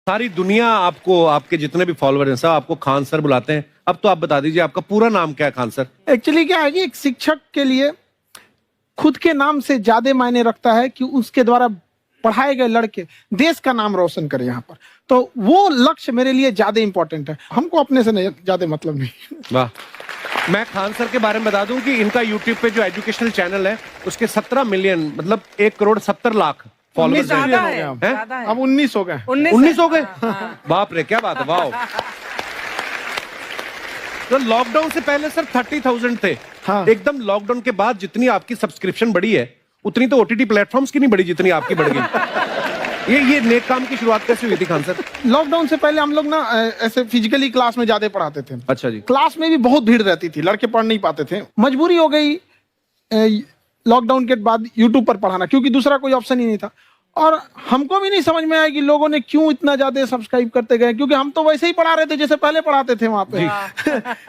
सारी दुनिया आपको, आपके जितने भी फॉलोअर हैं सब आपको खान सर बुलाते हैं। अब तो आप बता दीजिए आपका पूरा नाम क्या है खान सर? एक्चुअली क्या है कि एक शिक्षक के लिए खुद के नाम से ज्यादा मायने रखता है कि उसके द्वारा पढ़ाए गए लड़के देश का नाम रोशन करें यहाँ पर, तो वो लक्ष्य मेरे लिए ज्यादा इंपॉर्टेंट है। हमको अपने से नहीं ज्यादा मतलब नहीं। वाह। मैं खान सर के बारे में बता दूं कि इनका यूट्यूब पे जो एजुकेशनल चैनल है उसके 17 मिलियन मतलब 1,70,00,000 फॉलोअर्स हैं। अब 19 हो गए। 19 हो गए। बाप रे, क्या बात है, वाह। तो लॉकडाउन से पहले सर 30,000 थे। हाँ। एकदम लॉकडाउन के बाद जितनी आपकी सब्सक्रिप्शन बढ़ी है उतनी तो ओटीटी प्लेटफॉर्म्स की नहीं बढ़ी जितनी आपकी बढ़ गई। ये नेक काम की शुरुआत कैसे हुई थी खान सर? लॉकडाउन से पहले हम लोग ना ऐसे फिजिकली क्लास में ज्यादा पढ़ाते थे। अच्छा जी। क्लास में भी बहुत भीड़ रहती थी, लड़के पढ़ नहीं पाते थे। मजबूरी हो गई लॉकडाउन के बाद यूट्यूब पर पढ़ाना, क्योंकि दूसरा कोई ऑप्शन ही नहीं था। और हमको भी नहीं समझ में आया कि लोगों ने क्यों इतना ज्यादा सब्सक्राइब करते गए, क्योंकि हम तो वैसे ही पढ़ा रहे थे जैसे पहले पढ़ाते थे वहां पे।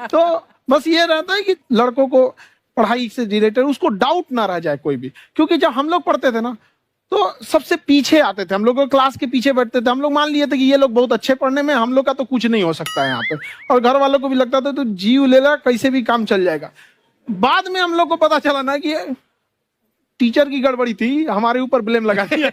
तो बस ये रहता है कि लड़कों को पढ़ाई से रिलेटेड उसको डाउट ना रह जाए कोई भी, क्योंकि जब हम लोग पढ़ते थे ना तो सबसे पीछे आते थे, हम लोग क्लास के पीछे बैठते थे। हम लोग मान लिए थे कि ये लोग बहुत अच्छे पढ़ने में, हम लोग का तो कुछ नहीं हो सकता है यहाँ पे। और घर वालों को भी लगता था तो जीव ले ला, कैसे भी काम चल जाएगा। बाद में हम लोग को पता चला ना कि टीचर की गड़बड़ी थी, हमारे ऊपर ब्लेम लगा दिया।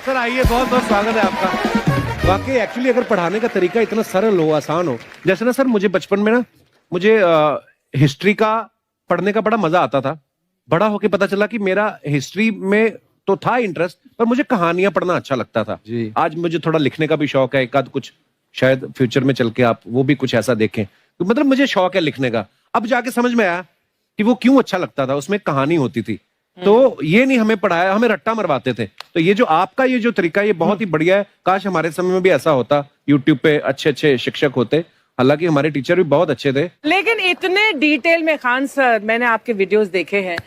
सर आइए, बहुत बहुत स्वागत है आपका। वाकई एक्चुअली अगर पढ़ाने का तरीका इतना सरल हो, आसान हो, जैसे ना सर मुझे बचपन में ना मुझे हिस्ट्री का पढ़ने का बड़ा मजा आता था। बड़ा होके पता चला कि मेरा हिस्ट्री में तो था इंटरेस्ट, पर मुझे कहानियां पढ़ना अच्छा लगता था जी। आज मुझे थोड़ा लिखने का भी शौक है, एक आध कुछ शायद फ्यूचर में चल के आप वो भी कुछ ऐसा देखें, तो मतलब मुझे शौक है लिखने का। अब जाके समझ में आया कि वो क्यों अच्छा लगता था, उसमें कहानी होती थी। तो ये नहीं हमें पढ़ाया, हमें रट्टा मरवाते थे। तो ये जो आपका ये जो तरीका है ये बहुत ही बढ़िया है। काश हमारे समय में भी ऐसा होता, यूट्यूब पे अच्छे अच्छे शिक्षक होते। हालांकि हमारे टीचर भी बहुत अच्छे थे। लेकिन इतने डिटेल में खान सर, मैंने आपके वीडियोस देखे हैं,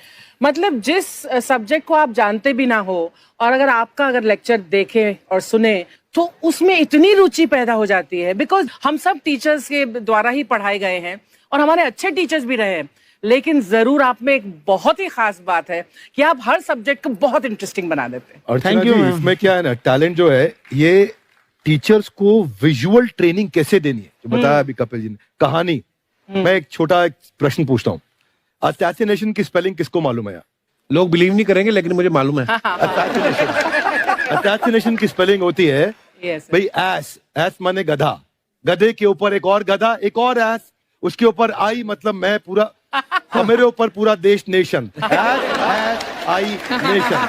मतलब जिस सब्जेक्ट को आप जानते भी ना हो और अगर लेक्चर देखें और सुने तो उसमें इतनी रुचि पैदा हो जाती है। बिकॉज हम सब टीचर्स के द्वारा ही पढ़ाए गए हैं और हमारे अच्छे टीचर्स भी रहे हैं, लेकिन जरूर आप में एक बहुत ही खास बात है कि आप हर सब्जेक्ट को बहुत इंटरेस्टिंग बना देते हैं। और थैंक यू। इसमें क्या है ना, टैलेंट जो है ये टीचर्स को विजुअल ट्रेनिंग कैसे देनी है, जो बताया अभी कपिल जी ने। कहानी, मैं एक छोटा प्रश्न पूछता हूँ, असैसिनेशन की स्पेलिंग किसको मालूम है? लोग बिलीव नहीं करेंगे लेकिन मुझे मालूम है। असैसिनेशन की स्पेलिंग होती है भाई एस, एस माने गधा, गधे के ऊपर एक और गधा, एक और एस, उसके ऊपर आई मतलब मैं पूरा, और मेरे ऊपर पूरा देश, नेशन। S I nation.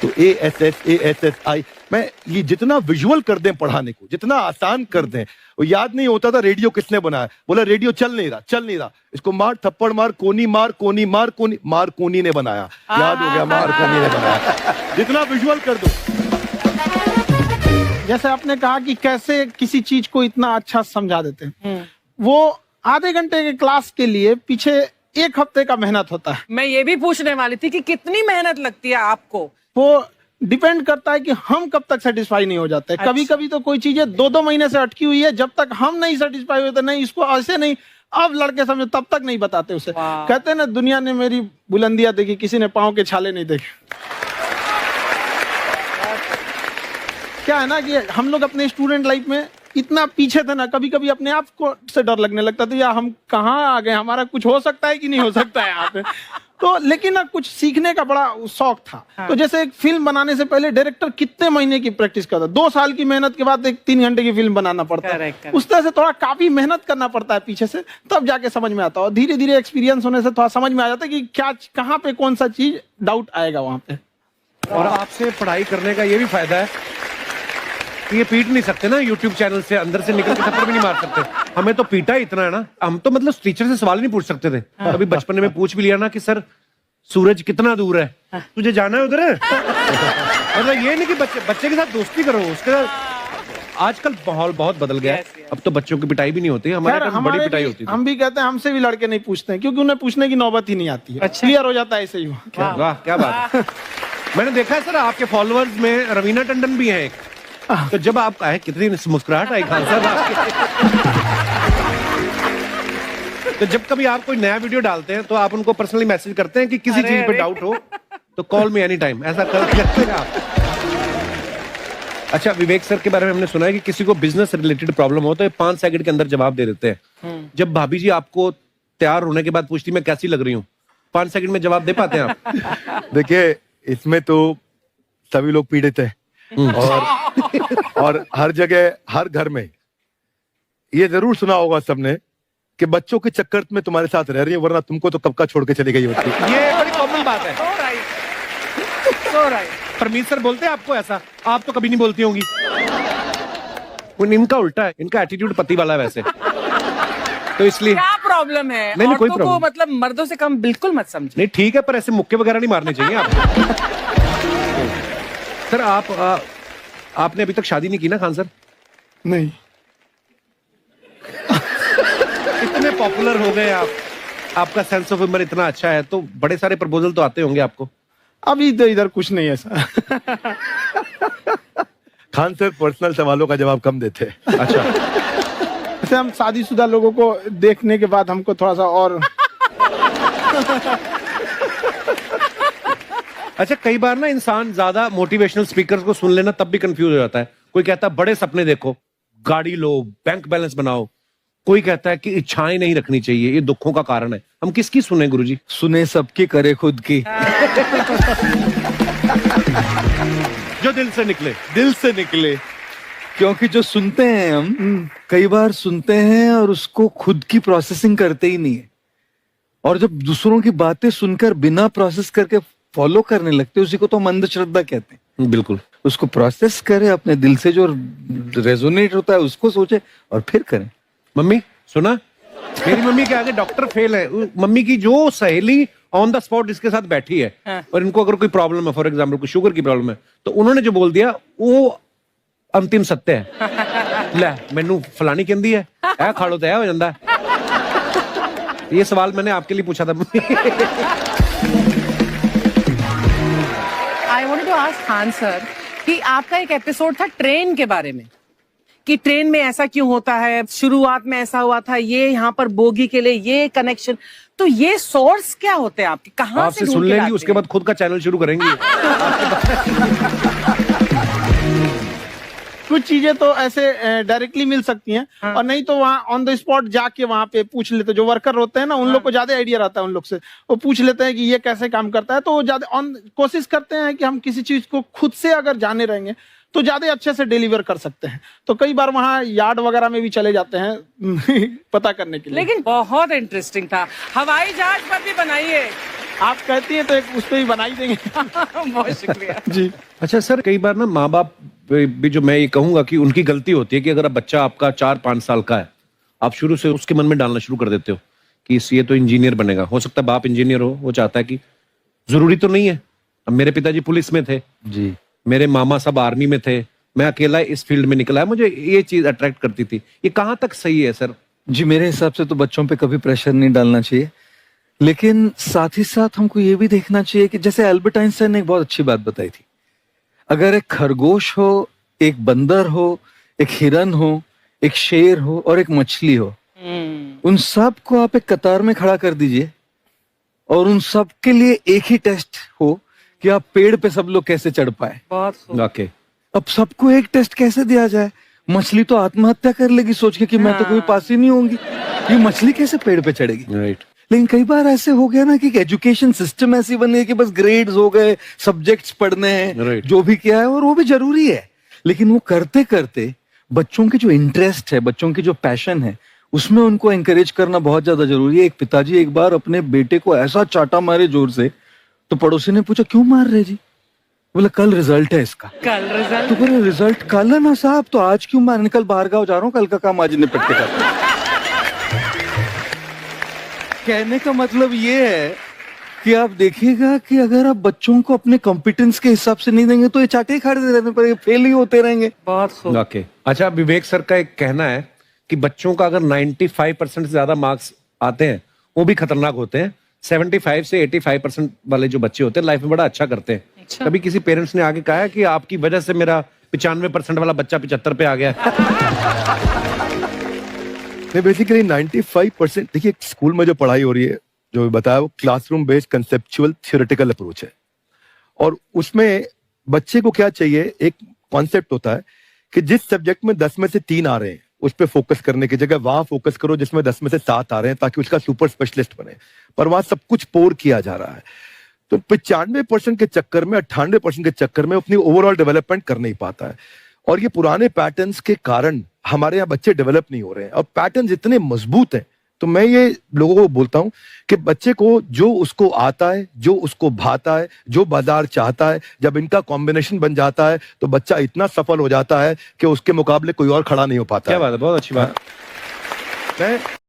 तो ASSASSI मैं ये जितना विजुअल कर दें पढ़ाने को, जितना आसान कर दें। वो याद नहीं होता था रेडियो किसने बनाया, बोला रेडियो चल नहीं रहा, इसको मार थप्पड़ मार, कोनी मार, कोनी मार, कोनी मार, कोनी ने बनाया। याद हो गया, मार कोनी ने बनाया। जितना विजुअल कर दो। जैसे आपने कहा कि कैसे किसी चीज को इतना अच्छा समझा देते हैं, वो आधे घंटे के क्लास के लिए पीछे 1 हफ्ते का मेहनत होता है। मैं ये भी पूछने वाली थी कि कितनी मेहनत लगती है आपको। वो डिपेंड करता है कि हम कब तक सेटिस्फाई नहीं हो जाते। अच्छा। कभी कभी तो कोई चीजें 2-2 महीने से अटकी हुई है, जब तक हम नहीं सेटिस्फाई होते, नहीं इसको ऐसे नहीं, अब लड़के समझे तब तक नहीं बताते उसे। कहते हैं ना, दुनिया ने मेरी बुलंदियां देखी, किसी ने पाँव के छाले नहीं देखे। क्या है ना कि हम लोग अपने स्टूडेंट लाइफ में इतना पीछे थे ना, कभी कभी अपने आप को से डर लगने लगता था, या हम कहाँ आ गए, हमारा कुछ हो सकता है कि नहीं हो सकता है यहाँ पे। तो लेकिन ना कुछ सीखने का बड़ा शौक था। हाँ। तो जैसे एक फिल्म बनाने से पहले डायरेक्टर कितने महीने की प्रैक्टिस करता है, 2 साल की मेहनत के बाद एक 3 घंटे की फिल्म बनाना पड़ता है। उस तरह से थोड़ा काफी मेहनत करना पड़ता है पीछे से, तब जाके समझ में आता है। और धीरे धीरे एक्सपीरियंस होने से थोड़ा समझ में आ जाता है कि क्या, कहाँ पे कौन सा चीज डाउट आएगा वहां पे। और आपसे पढ़ाई करने का ये भी फायदा है, ये पीट नहीं सकते ना यूट्यूब चैनल से, अंदर से निकल के थप्पड़ भी नहीं मार सकते। हमें तो पीटा ही इतना है ना, हम तो मतलब टीचर से सवाल नहीं पूछ सकते थे। अभी बचपन में पूछ भी लिया ना कि सर सूरज कितना दूर है, तुझे जाना है उधर है। मतलब ये नहीं कि बच्चे के साथ दोस्ती करो, उसके साथ। आजकल माहौल बहुत बदल गया है, अब तो बच्चों की पिटाई भी नहीं होती, हमारे बड़ी पिटाई होती थी। हम भी कहते हैं, हमसे भी लड़के नहीं पूछते हैं, क्योंकि उन्हें पूछने की नौबत ही नहीं आती है। क्लियर हो जाता है ऐसे ही। वाह, क्या बात है। मैंने देखा है सर आपके फॉलोअर्स में रवीना टंडन भी है एक। तो जब आप आए, कितनी मुस्कुराहट आई खान साहब आपके। तो जब कभी आप कोई नया वीडियो डालते हैं तो आप उनको पर्सनली मैसेज करते हैं कि किसी चीज पे डाउट हो तो कॉल मी एनी टाइम, ऐसा करते हैं आप। अच्छा, विवेक सर के बारे में हमने सुना है कि किसी को बिजनेस रिलेटेड प्रॉब्लम हो तो ये 5 सेकंड के अंदर जवाब दे देते हैं। जब भाभी जी आपको तैयार होने के बाद पूछती मैं कैसी लग रही हूँ, 5 सेकंड में जवाब दे पाते हैं आप? देखिए, इसमें तो सभी लोग पीड़ित हैं और हर जगह, हर घर में ये जरूर सुना होगा सबने कि बच्चों के चक्कर में तुम्हारे साथ रह रही है, वरना तुमको तो कब का छोड़ के चली गई होती। ये बड़ी कॉमन बात है। So right. So right. Parmeet sir बोलते हैं आपको ऐसा? आप तो कभी नहीं बोलती होंगी। इनका उल्टा है, इनका एटीट्यूड पति वाला है वैसे, तो इसलिए। क्या प्रॉब्लम है? नहीं, कोई औरतों को प्रॉब्लम मतलब मर्दों से कम बिल्कुल मत समझो। नहीं, ठीक है, पर ऐसे मुक्के वगैरह नहीं मारने चाहिए आपको। सर आपने अभी तक शादी नहीं की ना खान सर? नहीं। इतने पॉपुलर हो गए आप, आपका सेंस ऑफ ह्यूमर इतना अच्छा है, तो बड़े सारे प्रपोजल तो आते होंगे आपको। अभी तो इधर कुछ नहीं है ऐसा। खान सर पर्सनल सवालों का जवाब कम देते हैं। अच्छा, जैसे हम शादीशुदा लोगों को देखने के बाद हमको थोड़ा सा और अच्छा, कई बार ना इंसान ज्यादा मोटिवेशनल स्पीकर्स को सुन लेना तब भी कंफ्यूज हो जाता है। कोई कहता है बड़े सपने देखो, गाड़ी लो, बैंक बैलेंस बनाओ। कोई कहता है कि इच्छाएं नहीं रखनी चाहिए, ये दुखों का कारण है। हम किसकी सुने गुरुजी? सुने सबकी, करे खुद की। जो दिल से निकले। दिल से निकले, क्योंकि जो सुनते हैं हम कई बार सुनते हैं और उसको खुद की प्रोसेसिंग करते ही नहीं है, और जब दूसरों की बातें सुनकर बिना प्रोसेस करके फॉलो करने लगते हैं, उसी को तो हम अंधश्रद्धा कहते हैं। बिल्कुल। उसको प्रोसेस करें, अपने दिल से जो रेजोनेट होता है उसको सोचे और फिर करें। मम्मी सुना, मेरी मम्मी के आगे डॉक्टर फेल है। मम्मी की जो सहेली ऑन द स्पॉट इसके साथ बैठी है, और इनको अगर कोई प्रॉब्लम है, फॉर एग्जाम्पल कोई शुगर की प्रॉब्लम है, तो उन्होंने जो बोल दिया वो अंतिम सत्य है। ले मैनू फलानी कहती है, ऐ खाड़ो तो हो जाता है। ये सवाल मैंने आपके लिए पूछा था। I wanted to ask Khan sir कि आपका एक एपिसोड था ट्रेन के बारे में, कि ट्रेन में ऐसा क्यों होता है, शुरुआत में ऐसा हुआ था, ये यहाँ पर बोगी के लिए ये कनेक्शन, तो ये सोर्स क्या होते हैं आपके, कहाँ आपसे से सुन ढूंढ के लेंगी, लाते उसके हैं? बाद खुद का चैनल शुरू करेंगी। कुछ चीजें तो ऐसे डायरेक्टली मिल सकती हैं, और नहीं तो वहाँ ऑन द स्पॉट जाके वहाँ पे पूछ लेते। जो वर्कर होते हैं ना, उन लोग को ज्यादा आइडिया रहता है उन लोग से, वो पूछ लेते हैं कि ये कैसे काम करता है। तो वो ज्यादा कोशिश करते हैं कि हम किसी चीज को खुद से अगर जाने रहेंगे तो ज्यादा अच्छे से डिलीवर कर सकते हैं। तो कई बार वहाँ यार्ड वगैरह में भी चले जाते हैं पता करने के लिए। लेकिन बहुत इंटरेस्टिंग था। हवाई जहाज पर भी बनाइए। आप कहती हैं तो एक उस पर भी बना ही देंगे। बहुत शुक्रिया जी। अच्छा सर, कई बार ना माँ बाप भी, जो मैं ये कहूंगा कि उनकी गलती होती है कि अगर बच्चा आपका 4-5 साल का है, आप शुरू से उसके मन में डालना शुरू कर देते हो कि ये तो इंजीनियर बनेगा। हो सकता है बाप इंजीनियर हो, वो चाहता है कि जरूरी तो नहीं है। अब मेरे पिताजी पुलिस में थे जी, मेरे मामा सब आर्मी में थे, मैं अकेला इस फील्ड में निकला है, मुझे ये चीज अट्रैक्ट करती थी। ये कहाँ तक सही है सर? जी, मेरे हिसाब से तो बच्चों पे कभी प्रेशर नहीं डालना चाहिए, लेकिन साथ ही साथ हमको ये भी देखना चाहिए कि जैसे एल्बर्ट आइंस्टाइन ने एक बहुत अच्छी बात बताई थी, अगर एक खरगोश हो, एक बंदर हो, एक हिरन हो, एक शेर हो और एक मछली हो, उन सब को आप एक कतार में खड़ा कर दीजिए और उन सब के लिए एक ही टेस्ट हो कि आप पेड़ पे सब लोग कैसे चढ़ पाए। बहुत खूब। ओके, अब सबको एक टेस्ट कैसे दिया जाए? मछली तो आत्महत्या कर लेगी सोच के कि मैं तो कोई पास ही नहीं होंगी, ये मछली कैसे पेड़ पे चढ़ेगी? राइट। लेकिन कई बार ऐसे हो गया ना कि एजुकेशन सिस्टम ऐसी बनी है कि बस ग्रेड्स हो गए, सब्जेक्ट्स पढ़ने हैं, Right. जो भी किया है, और वो भी जरूरी है, लेकिन वो करते करते बच्चों के जो इंटरेस्ट है, बच्चों की जो पैशन है, उसमें उनको एंकरेज करना बहुत ज्यादा जरूरी है। एक पिताजी एक बार अपने बेटे को ऐसा चाटा मारे जोर से, तो पड़ोसी ने पूछा क्यों मार रहे जी? बोला कल रिजल्ट है इसका। कल रिजल्ट? तो बोले रिजल्ट कल है ना साहब, तो आज क्यों मार? कल बाहर गाँव जा रहा हूँ, कल का काम आज निपट के करता हूं। कहने का मतलब ये है कि आप देखिएगा कि अगर आप बच्चों को अपने कॉम्पिटेंस के हिसाब से नहीं देंगे तो ये चाटे ही खाते रहने पर फेल ही होते रहेंगे। बहुत खूब। ओके। अच्छा, विवेक सर का एक कहना है कि बच्चों का अगर 95% से ज्यादा मार्क्स आते हैं वो भी खतरनाक होते हैं। 75 से 85% वाले जो बच्चे होते हैं लाइफ में बड़ा अच्छा करते हैं। अच्छा। कभी किसी पेरेंट्स ने आके कहा है कि आपकी वजह से मेरा 95% वाला बच्चा 75 पे आ गया? नहीं, बेसिकली 95%, देखिए स्कूल में जो पढ़ाई हो रही है, जो बताया, वो classroom based conceptual theoretical approach है। और उसमें बच्चे को क्या चाहिए, एक कॉन्सेप्ट होता है कि जिस सब्जेक्ट में 10 में से 3 आ रहे हैं उस पर फोकस करने की जगह वहां फोकस करो जिसमें 10 में से 7 आ रहे हैं, ताकि उसका सुपर स्पेशलिस्ट बने। पर वहां सब कुछ पोर किया जा रहा है, तो 95% के चक्कर में, 98% के चक्कर में अपनी ओवरऑल डेवलपमेंट कर नहीं पाता है। और ये पुराने पैटर्न्स के कारण हमारे यहाँ बच्चे डेवलप नहीं हो रहे हैं, और पैटर्न्स इतने मजबूत हैं। तो मैं ये लोगों को बोलता हूं कि बच्चे को जो उसको आता है, जो उसको भाता है, जो बाजार चाहता है, जब इनका कॉम्बिनेशन बन जाता है तो बच्चा इतना सफल हो जाता है कि उसके मुकाबले कोई और खड़ा नहीं हो पाता क्या है। बात है, बहुत अच्छी बात। मैं